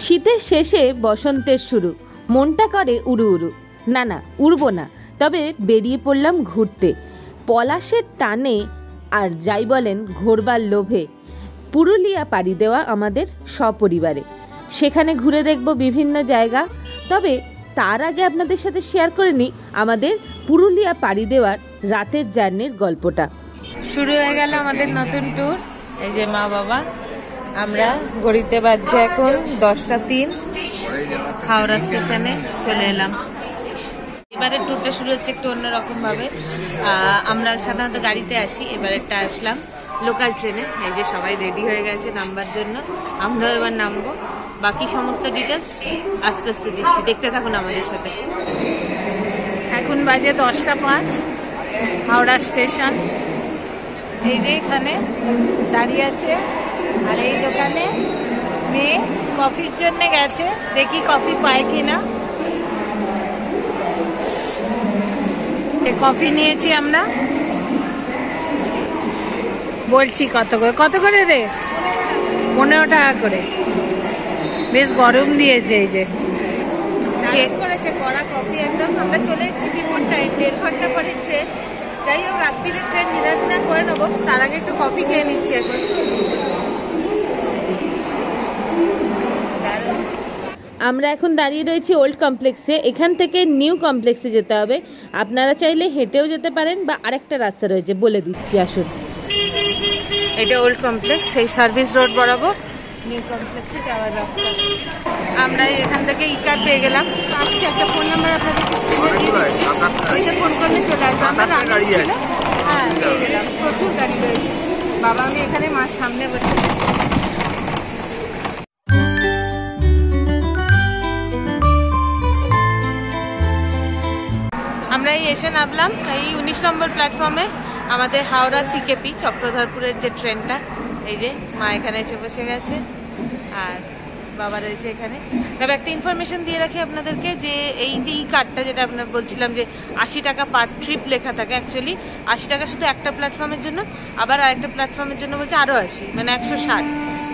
শীতের শেষে বসন্তের শুরু, মনটা করে উড়ু উড়ু। না না, উড়ব না, তবে বেরিয়ে পড়লাম ঘুরতে। পলাশের টানে আর যাই বলেন ঘোরবার লোভে পুরুলিয়া পাড়ি দেওয়া আমাদের সপরিবারে। সেখানে ঘুরে দেখব বিভিন্ন জায়গা, তবে তার আগে আপনাদের সাথে শেয়ার করে নিই আমাদের পুরুলিয়া পাড়ি দেওয়ার রাতের জার্নির গল্পটা। শুরু হয়ে গেল আমাদের নতুন ট্যুর। এই যে মা বাবা, আমরা ঘড়িতে বাজছে এখন 10:03, হাওড়া স্টেশনে চলে এলাম। এবারের ট্যুরটা শুরু হচ্ছে একটু অন্যরকম ভাবে। আমরা সাধারণত গাড়িতে আসি, এবারেরটা আসলাম লোকাল ট্রেনে। এই যে সবাই রেডি হয়ে গেছে নামবার জন্য, আমরাও এবার নামবো। বাকি সমস্ত ডিটেলস আস্তে আস্তে দিচ্ছি, দেখতে থাকুন আমাদের সাথে। এখন বাজে 10:05, হাওড়া স্টেশন। এই যে এখানে দাঁড়িয়ে আছে, আর এই দোকানে মেয়ে কফির জন্য গেছে, দেখি কফি পায় কিনা। কফি নিয়েছি আমরা, বলছি কত করে রে? 15 টাকা করে। বেশ গরম দিয়েছে। এই যে করেছে কড়া কফি একদম। আমরা চলে এসেছি বিমোর টাইম, 1.5 ঘন্টা পরে ট্রেন। যাই হোক, রাত্রিরে ট্রেন নিরাপত্তা করে নেবো, তার আগে একটু কফি খেয়ে নিচ্ছি এখন। আমরা এখন দাঁড়িয়ে রয়েছি ওল্ড কমপ্লেক্সে। এখান থেকে নিউ কমপ্লেক্সে যেতে হবে। আপনারা চাইলে হেঁটেও যেতে পারেন, বা আরেকটা রাস্তা রয়েছে, বলে দিচ্ছি, আসুন। এটা ওল্ড কমপ্লেক্স, সেই সার্ভিস রোড বরাবর নিউ কমপ্লেক্সে যাওয়ার রাস্তা। আমরা এখান থেকে ই-কার্ড পেয়ে গেলাম। আসছে একটা ফোন নাম্বার আপনাদেরকে ফোন করলে চলে আসবে। আমরা ছিল, হ্যাঁ পেয়ে গেলাম। প্রচুর গাড়ি রয়েছে। বাবা আমি এখানে মার সামনে বসে। আমরা এসে নামলাম এই 19 নম্বর প্ল্যাটফর্মে। আমাদের হাওড়া সিকেপি চক্রধরপুরের যে ট্রেনটা, এই যে মা এখানে এসে বসে গেছে আর বাবা রয়েছে এখানে। তবে একটা ইনফরমেশন দিয়ে রাখি আপনাদেরকে, যে এই যে ই কার্ডটা যেটা আপনার বলছিলাম যে 80 টাকা পার ট্রিপ লেখা থাকে, অ্যাকচুয়ালি 80 টাকা শুধু একটা প্ল্যাটফর্মের জন্য, আবার আরেকটা প্ল্যাটফর্মের জন্য বলছে আরো 80, মানে 160।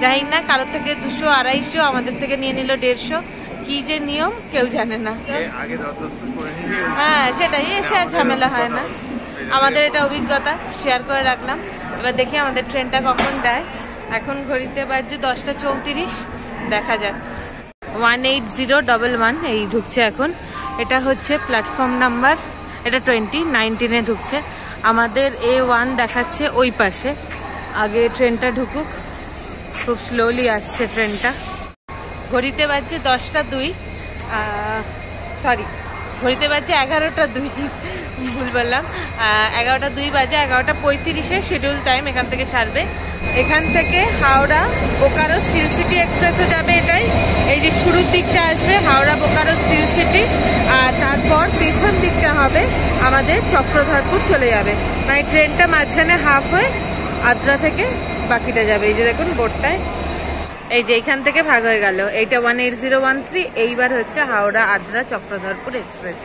যাই না, কারোর থেকে 200, 250, আমাদের থেকে নিয়ে নিল 150। কি যে নিয়ম কেউ জানে না। হ্যাঁ সেটাই, এসে আর ঝামেলা হয় না। আমাদের এটা অভিজ্ঞতা, শেয়ার করে রাখলাম। এবার দেখি আমাদের ট্রেনটা কখন দেয়। এখন ঘড়িতে বাজছে 10:34, দেখা যাক। 18011 এই ঢুকছে এখন। এটা হচ্ছে প্ল্যাটফর্ম নাম্বার, এটা 19 ঢুকছে। আমাদের A1 দেখাচ্ছে ওই পাশে। আগে ট্রেনটা ঢুকুক, খুব স্লোলি আসছে ট্রেনটা। ঘড়িতে বাজছে 10:02, সরি ঘড়িতে বাজছে 11:02, ভুল বললাম। 11:02 বাজে, 11:35 শিডিউল টাইম এখান থেকে ছাড়বে। এখান থেকে হাওড়া বোকারো স্টিল সিটি এক্সপ্রেসও যাবে এটাই। এই যে শুরুর দিকটা আসবে হাওড়া বোকারো স্টিল সিটি, আর তারপর পেছন দিকটা হবে আমাদের চক্রধরপুর চলে যাবে। মানে ট্রেনটা মাঝখানে হাফ হয়ে আদ্রা থেকে বাকিটা যাবে। এই যে দেখুন বোর্ডটায়, এই যে এইখান থেকে ভাগ হয়ে গেল। এইটা 18013, এইবার হচ্ছে হাওড়া আদ্রা চক্রধরপুর এক্সপ্রেস।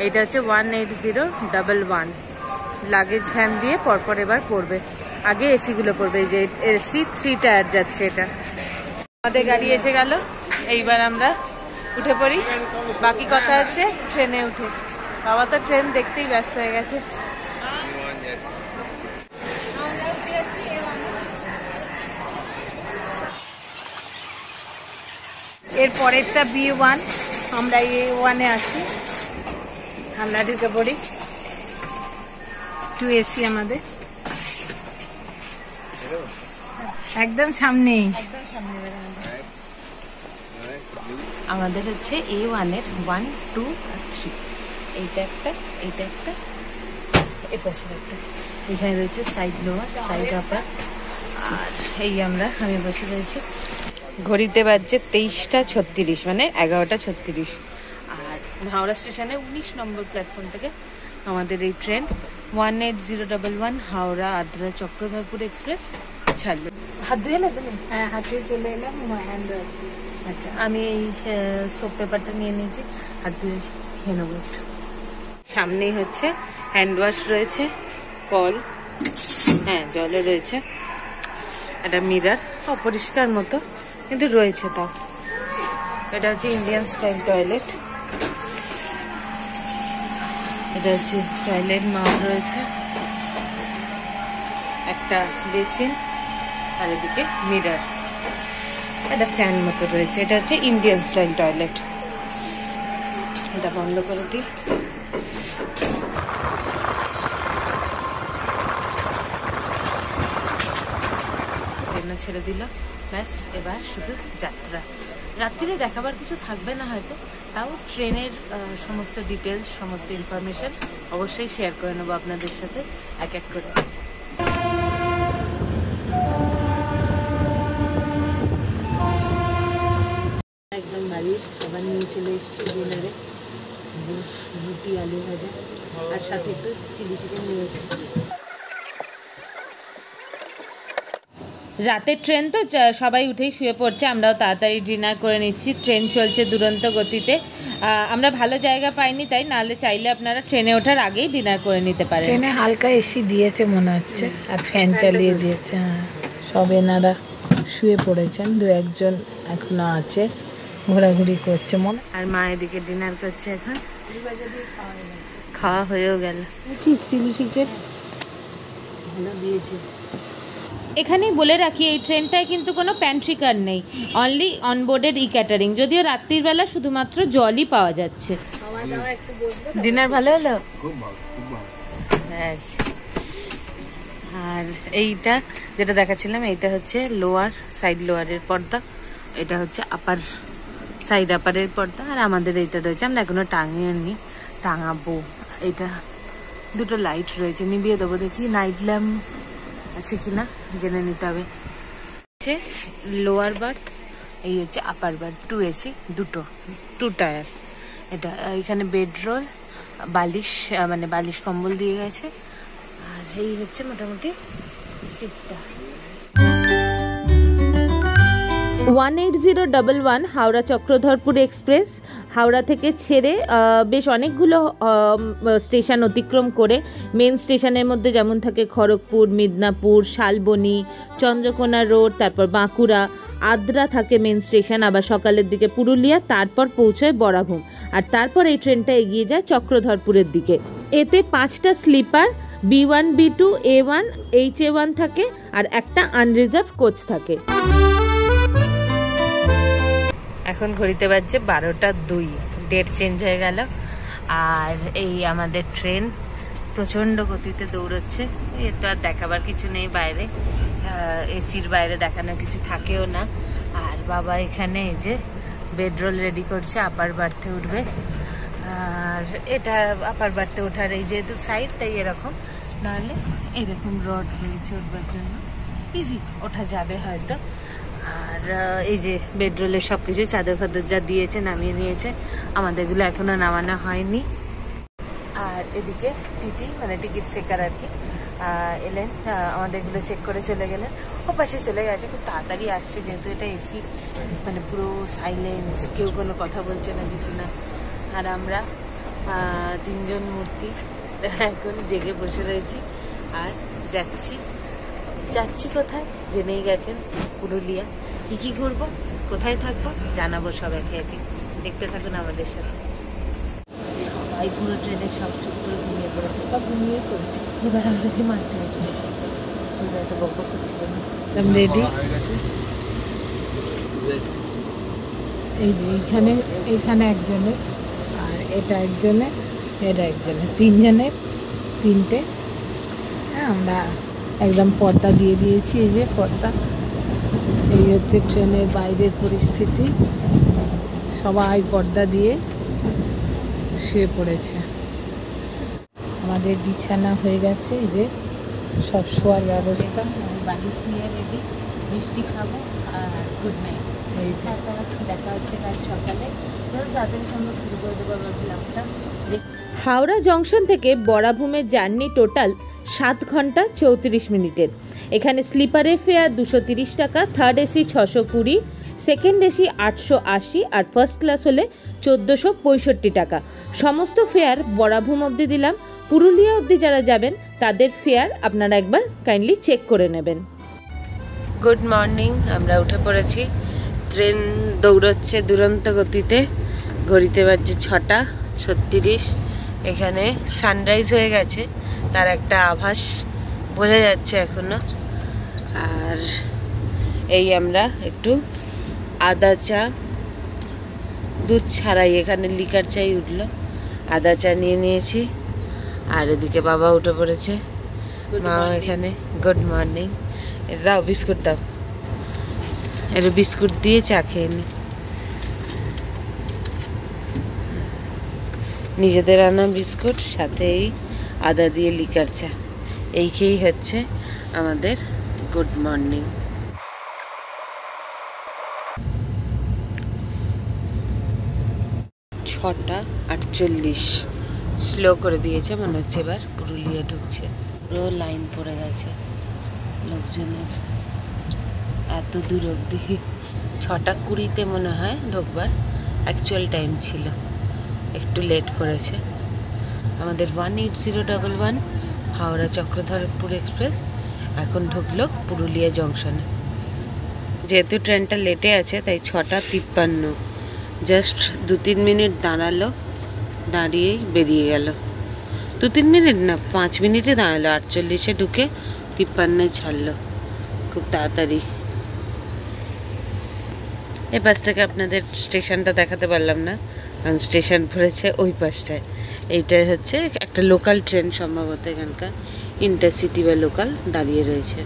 এইটা হচ্ছে 18011। লাগেজ ভ্যান দিয়ে পরপর এবার পড়বে। আগে এসি গুলো পড়বে। এই যে এসি 3 টায়ার যাচ্ছে এটা। আমাদের গাড়ি এসে গেল, এইবার আমরা উঠে পড়ি। বাকি কথা হচ্ছে ট্রেনে উঠে। বাবা তো ট্রেন দেখতেই ব্যস্ত হয়ে গেছে। এর পরেরটা B1, আমরা A1 এ আসি। আমরা ঢুকে পড়ি। 2 এসি আমাদের, একদম সামনেই। আমাদের হচ্ছে A1 এর 1, 2 আর 3। এইটা একটা, এইটা একটা, এই পাশে একটা। এখানে রয়েছে সাইড লোয়ার, সাইড আপার, আর এই আমি বসে রয়েছি। ঘড়িতে বাজছে 23:36, মানে 11:36। আর হাওড়া স্টেশনে 19 নম্বর প্ল্যাটফর্ম থেকে আমাদের এই ট্রেন 18011 হাওড়া আদ্রা চক্রধরপুর এক্সপ্রেস ছাড়লো। হাত ধুয়ে এলে তুমি? হ্যাঁ, হাত ধুয়ে চলে এলাম। Hand wash. আচ্ছা, আমি এই সোপ পেপারটা নিয়ে নিয়েছি, হাত ধুয়ে খেয়ে নেবো। সামনেই হচ্ছে হ্যান্ড ওয়াশ রয়েছে, কল, হ্যাঁ জলও রয়েছে, একটা মিরার, অপরিষ্কার মতো কিন্তু রয়েছে। তাও এটা হচ্ছে ইন্ডিয়ান স্টাইল টয়লেট। এটা হচ্ছে টয়লেট, মাপ রয়েছে, একটা বেসিন আর এদিকে মিরার, একটা ফ্যান মতো রয়েছে। এটা হচ্ছে ইন্ডিয়ান স্টাইল টয়লেট। এটা বন্ধ করে দিই। ছেড়ে দিল, ব্যাস এবার শুধু যাত্রা। রাত্রিরে দেখাবার কিছু থাকবে না হয়তো, তাও ট্রেনের সমস্ত ডিটেলস, সমস্ত ইনফরমেশন অবশ্যই শেয়ার করে নেবো আপনাদের সাথে এক এক করে। একদম বাড়ির খাবার নিয়ে চলে এসেছি ডিনারে, রুটি আলু ভাজা আর সাথে একটু চিলি চিকেন নিয়ে এসেছি। রাতের ট্রেন তো সবাই উঠেই শুয়ে পড়ছে, আমরাও তাড়াতাড়ি ডিনার করে নিচ্ছি। ট্রেন চলছে দুরন্ত গতিতে, আমরা ভালো জায়গা পাইনি তাই, নাহলে চাইলে আপনারা ট্রেনে ওঠার আগেই ডিনার করে নিতে পারেন। ট্রেনে হালকা এসি দিয়েছে মনে হচ্ছে, আর ফ্যান চালিয়ে দিয়েছে। হ্যাঁ, সব এনারা শুয়ে পড়েছেন, দু একজন এখনো আছে, ঘোরাঘুরি করছে মনে। আর মা এদিকে ডিনার করছে এখন, খাওয়া হয়েও গেল। চিলি চিকেন ভালো দিয়েছে। এখানেই বলে রাখি, এই ট্রেনটায় কিন্তু কোনো প্যান্ট্রি কার নেই, অনলি অনবোর্ডেড ই ক্যাটারিং, যদিও রাত্রির বেলা শুধুমাত্র জলই পাওয়া যাচ্ছে। ডিনার ভালো হলো? আর এইটা যেটা দেখাচ্ছিলাম, এইটা হচ্ছে লোয়ার সাইড, লোয়ারের পর্দা, এটা হচ্ছে আপার সাইড, আপারের পর্দা। আর আমাদের এইটা রয়েছে, আমরা এখনো টাঙিয়ে নি, টাঙাবো। এটা দুটো লাইট রয়েছে, নিভিয়ে দেবো, দেখি নাইট ল্যাম্প আছে কিনা জেনে নিতে হবে। হচ্ছে লোয়ার বার্থ, এই হচ্ছে আপার বার্থ, 2 AC, দুটো 2 টায়ার। এটা এখানে বেডরোল, বালিশ, মানে বালিশ কম্বল দিয়ে গেছে। আর এই হচ্ছে মোটামুটি সিটটা। 18011 হাওড়া চক্রধরপুর এক্সপ্রেস হাওড়া থেকে ছেড়ে বেশ অনেকগুলো স্টেশন অতিক্রম করে মেন স্টেশনের মধ্যে যেমন থাকে খড়গপুর, মিদনাপুর, শালবনী, চন্দ্রকোনা রোড, তারপর বাঁকুড়া, আদ্রা থাকে মেন স্টেশন, আবার সকালের দিকে পুরুলিয়া, তারপর পৌঁছয় বরাভূম। আর তারপর এই ট্রেনটা এগিয়ে যায় চক্রধরপুরের দিকে। এতে 5টা sleeper, B1, B2, A1, HA1 থাকে, আর একটা আনরিজার্ভ কোচ থাকে। এখন ঘড়িতে বাজছে 12টা 2, ডেট চেঞ্জ হয়ে গেল। আর এই আমাদের ট্রেন প্রচণ্ড গতিতে দৌড়চ্ছে। এর তো আর দেখাবার কিছু নেই বাইরে, এসির বাইরে দেখানোর কিছু থাকেও না। আর বাবা এখানে এই যে বেডরোল রেডি করছে, আপার বার্থে উঠবে। আর এটা আপার বার্থে ওঠার এই যেহেতু সাইড, তাই এরকম, নাহলে এরকম রড রয়েছে উঠবার জন্য, ইজি ওঠা যাবে হয়তো। আর এই যে বেডরোলের সব কিছু চাদর ফাদর যা দিয়েছে নামিয়ে নিয়েছে, আমাদেরগুলো এখনো নামানো হয়নি। আর এদিকে টিটি মানে টিকিট চেকার আর কি এলেন, আমাদেরগুলো চেক করে চলে গেলেন। ও পাশে চলে গেছে, খুব তাড়াতাড়ি আসছে, যেহেতু এটা এসি, মানে পুরো সাইলেন্স, কেউ কোনো কথা বলছে না, কিছু না। আর আমরা 3জন মূর্তি এখন জেগে বসে রয়েছি আর যাচ্ছি কোথায় জেনেই গেছেন, পুরুলিয়া। কি ঘুরবো, কোথায় থাকবো জানাবো সব একে একে, দেখতে থাকুন আমাদের সাথে। সবাই পুরো ট্রেনে সব চুপ করে ঘুমিয়ে পড়েছে, সব ঘুমিয়ে পড়েছে। এবার আমাদেরকে মারতে আসবে, আমরা এত বক করছিল না। রেডি, এইখানে একজনের, আর এটা একজনের, এটা একজনের, 3জনের 3টে। আমরা একদম পর্দা দিয়ে দিয়েছি, এই যে পর্দা। এই হচ্ছে ট্রেনের বাইরের পরিস্থিতি, সবাই পর্দা দিয়ে শুয়ে পড়েছে। আমাদের বিছানা হয়ে গেছে, এই যে সব শোয়ার ব্যবস্থা, বালিশ নিয়ে রেডি, মিষ্টি খাবো আর গুড নাইট। এই যে দেখা হচ্ছে কাল সকালে, তাড়াতাড়ি সম্ভব শুরু করে দেবো আমার ব্লগটা। হাওড়া জংশন থেকে বরাভূমের জার্নি টোটাল 7 ঘন্টা 34 মিনিটের। এখানে স্লিপারের ফেয়ার 230 টাকা, থার্ড এসি 620, সেকেন্ড এসি 880, আর ফার্স্ট ক্লাস হলে 1465 টাকা। সমস্ত ফেয়ার বরাভূম অবধি দিলাম। পুরুলিয়া অবধি যারা যাবেন তাদের ফেয়ার আপনারা একবার কাইন্ডলি চেক করে নেবেন। গুড মর্নিং, আমরা উঠে পড়েছি। ট্রেন দৌড়চ্ছে দুরন্ত গতিতে, ঘড়িতে বাজছে 6:36। এখানে সানরাইজ হয়ে গেছে, তার একটা আভাস বোঝা যাচ্ছে এখনো। আর এই আমরা একটু আদা চা, দুধ ছাড়াই, এখানে লিকার চাই উঠলো, আদা চা নিয়ে নিয়েছি। আর এদিকে বাবা উঠে পড়েছে, মা এখানে। Good morning. দাও বিস্কুট দাও, এটা বিস্কুট দিয়ে চা খেয়ে নি। নিজেদের আনা বিস্কুট, সাথে এই আদা দিয়ে লিকার চা, এই খেয়েই হচ্ছে আমাদের গুড মর্নিং। ছটা 48, স্লো করে দিয়েছে মনে হচ্ছে, এবার পুরুলিয়া ঢুকছে। পুরো লাইন পড়ে গেছে লোকজনের, এত দূর অবধি। 6:20 মনে হয় ঢোকবার অ্যাকচুয়াল টাইম ছিল, একটু লেট করেছে। আমাদের 18011 হাওড়া চক্রধরপুর এক্সপ্রেস এখন ঢুকলো পুরুলিয়া জংশনে। যেহেতু ট্রেনটা লেটে আছে তাই 6:53, জাস্ট 2-3 মিনিট দাঁড়ালো, দাঁড়িয়েই বেরিয়ে গেল। 2-3 মিনিট না, 5 মিনিটে দাঁড়ালো, 48-এ ঢুকে 53-এ ছাড়লো, খুব তাড়াতাড়ি। এই পাশ থেকে আপনাদের স্টেশনটা দেখাতে পারলাম না, কারণ স্টেশন পড়েছে ওই পাশটায়। এইটা হচ্ছে একটা লোকাল ট্রেন, সম্ভবত এখানকার ইন্টারসিটি বা লোকাল দাঁড়িয়ে রয়েছে।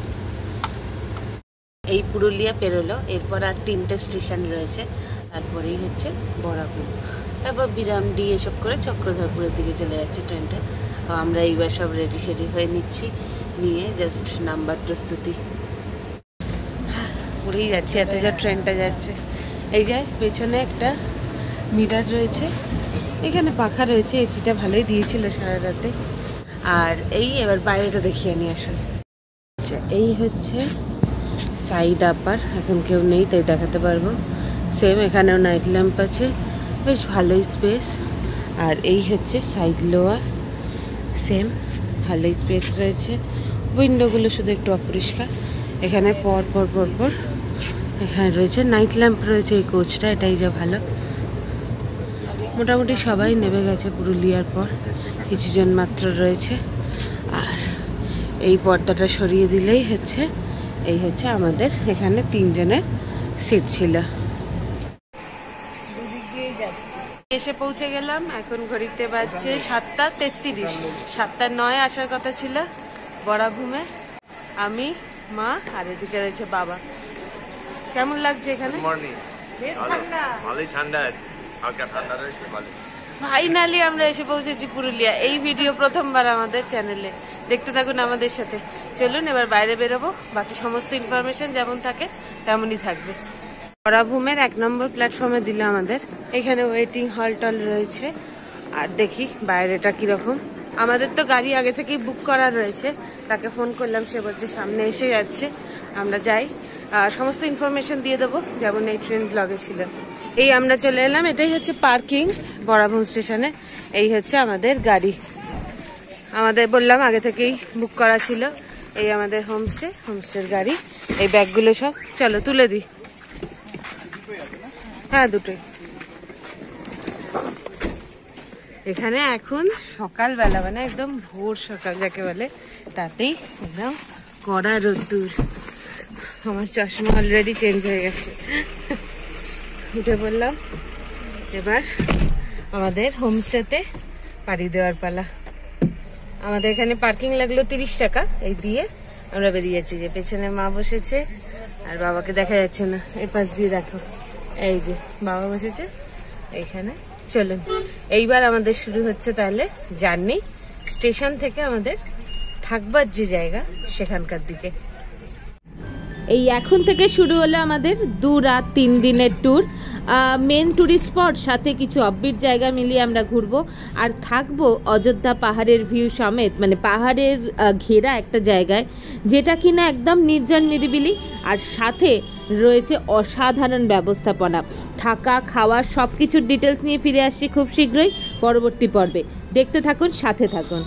এই পুরুলিয়া পেরোলো, এরপর আর 3টে স্টেশন রয়েছে, তারপরেই হচ্ছে বরাপুর, তারপর বিরামডি, এসব করে চক্রধরপুরের দিকে চলে যাচ্ছে ট্রেনটা। আমরা এইবার সব রেডি সেডি হয়ে নিচ্ছি, নিয়ে জাস্ট নাম্বার প্রস্তুতি করেই যাচ্ছে, এত যা ট্রেনটা যাচ্ছে। এই যে পেছনে একটা মিরার রয়েছে, এখানে পাখা রয়েছে, এসিটা ভালোই দিয়েছিল সারা রাতে। আর এই এবার বাইরেটা দেখিয়ে নিয়ে আসুন। আচ্ছা, এই হচ্ছে সাইড আপার, এখন কেউ নেই তাই দেখাতে পারবো। সেম এখানেও নাইট ল্যাম্প আছে, বেশ ভালোই স্পেস। আর এই হচ্ছে সাইড লোয়ার, সেম ভালোই স্পেস রয়েছে। উইন্ডোগুলো শুধু একটু অপরিষ্কার। এখানে পর পর পর পর এখানে রয়েছে নাইট ল্যাম্প রয়েছে এই কোচটা, এটাই যা ভালো। মোটামুটি সবাই নেমে গেছে পুরুলিয়ার পর, কিছুজন মাত্র রয়েছে। আর এই পর্দাটা সরিয়ে দিলেই হচ্ছে, এই হচ্ছে আমাদের এখানে 3 জনের সিট ছিল। এসে পৌঁছে গেলাম, এখন ঘড়িতে বাজছে 7:33, 7:09 আসার কথা ছিল বরাভূমে। আমি, মা, আর এদিকে রয়েছে বাবা। কেমন লাগছে এখানে? ফাইনালি আমরা এসে পৌঁছেছি পুরুলিয়া। এই ভিডিও প্রথমবার আমাদের চ্যানেলে, দেখতে থাকুন আমাদের সাথে। চলুন এবার বাইরে বেরোবো, বাকি সমস্ত ইনফরমেশন যেমন থাকে তেমনই থাকবে। বরাভূমের 1 নম্বর প্ল্যাটফর্মে দিল আমাদের, এখানে ওয়েটিং হল টল রয়েছে। আর দেখি বাইরেটা কিরকম। আমাদের তো গাড়ি আগে থেকেই বুক করা রয়েছে, তাকে ফোন করলাম, সে বলছে সামনে এসে যাচ্ছে, আমরা যাই। সমস্ত ইনফরমেশন দিয়ে দেবো যেমন এই ট্রেন ব্লগে ছিল। এই আমরা চলে এলাম, এটাই হচ্ছে পার্কিং বরাভূম স্টেশনে। এই হচ্ছে আমাদের গাড়ি, আমাদের বললাম আগে থেকেই বুক করা ছিল। এই আমাদের হোমস্টে, হোমস্টের গাড়ি। এই ব্যাগগুলো সব চলো তুলে দিই। হ্যাঁ, দুটোই। এখানে এখন সকালবেলা, মানে একদম ভোর সকাল যাকে বলে, তাতেই একদম কড়া রোদ্দুর। আমার চশমা অলরেডি চেঞ্জ হয়ে গেছে। উঠে পড়লাম, এবার আমাদের হোমস্টেতে পাড়ি দেওয়ার পালা। আমাদের এখানে পার্কিং লাগলো 30 টাকা, এই দিয়ে আমরা বেরিয়ে যাচ্ছি। যে পেছনে মা বসেছে, আর বাবাকে দেখা যাচ্ছে না, এই পাশ দিয়ে দেখো, এই যে বাবা বসেছে এইখানে। চলুন এইবার আমাদের শুরু হচ্ছে তাহলে জার্নি, স্টেশন থেকে আমাদের থাকবার যে জায়গা সেখানকার দিকে। এই এখন থেকে শুরু হলো আমাদের 2 রাত 3 দিনের ট্যুর। মেন ট্যুরিস্ট স্পট, সাথে কিছু অফবিট জায়গা মিলিয়ে আমরা ঘুরবো। আর থাকবো অযোধ্যা পাহাড়ের ভিউ সমেত, মানে পাহাড়ের ঘেরা একটা জায়গায়, যেটা কিনা একদম নির্জন নিরিবিলি, আর সাথে রয়েছে অসাধারণ ব্যবস্থাপনা। থাকা খাওয়া সব কিছুর ডিটেলস নিয়ে ফিরে আসছি খুব শীঘ্রই পরবর্তী পর্বে। দেখতে থাকুন, সাথে থাকুন।